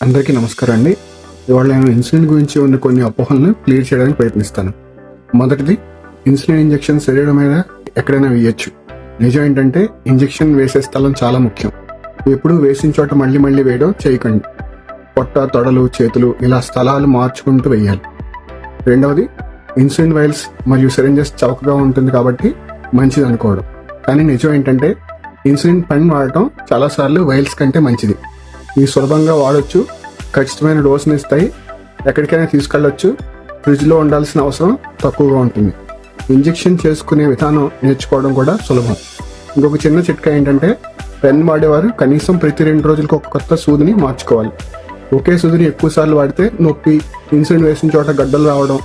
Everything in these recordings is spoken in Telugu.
అందరికీ నమస్కారం అండి. ఇవాళ నేను ఇన్సులిన్ గురించి ఉన్న కొన్ని అపోహలను క్లియర్ చేయడానికి ప్రయత్నిస్తాను. మొదటిది, ఇన్సులిన్ ఇంజెక్షన్ శరీరం మీద ఎక్కడైనా వేయచ్చు. నిజం ఏంటంటే ఇంజెక్షన్ వేసే స్థలం చాలా ముఖ్యం. ఎప్పుడూ వేసిన చోట మళ్ళీ మళ్ళీ వేయడం చేయకండి. పొట్ట, తొడలు, చేతులు ఇలా స్థలాలు మార్చుకుంటూ వేయాలి. రెండవది, ఇన్సులిన్ వైల్స్ మరియు సిరింజెస్ చౌకగా ఉంటుంది కాబట్టి మంచిది అనుకోవడం. కానీ నిజం ఏంటంటే ఇన్సులిన్ పెన్ వాడటం చాలాసార్లు వైల్స్ కంటే మంచిది. ఇవి సులభంగా వాడొచ్చు, ఖచ్చితమైన డోసుని ఇస్తాయి, ఎక్కడికైనా తీసుకెళ్ళొచ్చు, ఫ్రిడ్జ్లో ఉండాల్సిన అవసరం తక్కువగా ఉంటుంది. ఇంజెక్షన్ చేసుకునే విధానం నేర్చుకోవడం కూడా సులభం. ఇంకొక చిన్న చిట్కా ఏంటంటే పెన్ వాడేవారు కనీసం ప్రతి 2 రోజులకు ఒక కొత్త సూదిని మార్చుకోవాలి. ఒకే సూదిని ఎక్కువసార్లు వాడితే నొప్పి, ఇన్సులిన్ వేసిన చోట గడ్డలు రావడం,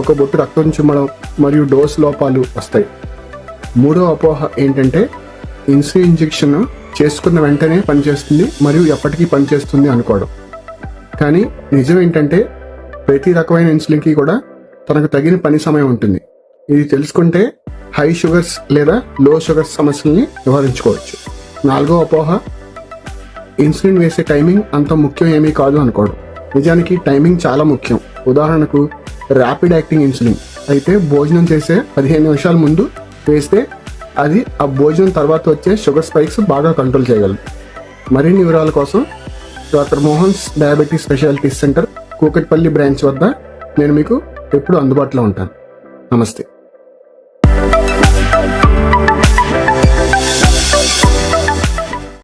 ఒక బొట్టు రక్తం చిమ్మడం మరియు డోస్ లోపాలు వస్తాయి. మూడో అపోహ ఏంటంటే ఇన్సులిన్ ఇంజెక్షన్ చేసుకున్న వెంటనే పనిచేస్తుంది మరియు ఎప్పటికీ పనిచేస్తుంది అనుకోవడం. కానీ నిజం ఏంటంటే ప్రతి రకమైన ఇన్సులిన్కి కూడా తనకు తగిన పని సమయం ఉంటుంది. ఇది తెలుసుకుంటే హై షుగర్స్ లేదా లో షుగర్స్ సమస్యల్ని నివారించుకోవచ్చు. నాలుగో అపోహ, ఇన్సులిన్ వేసే టైమింగ్ అంత ముఖ్యం ఏమీ కాదు అనుకోవడం. నిజానికి టైమింగ్ చాలా ముఖ్యం. ఉదాహరణకు ర్యాపిడ్ యాక్టింగ్ ఇన్సులిన్ అయితే భోజనం చేసే 15 నిమిషాల ముందు వేస్తే అది ఆ భోజనం తర్వాత వచ్చే షుగర్ స్పైక్స్ బాగా కంట్రోల్ చేయగలదు. మరిన్ని వివరాల కోసం doctor Mohan's diabetes speciality centre, Kukatpally branch వద్ద నేను మీకు ఎప్పుడు అందుబాటులో ఉంటాను. నమస్తే.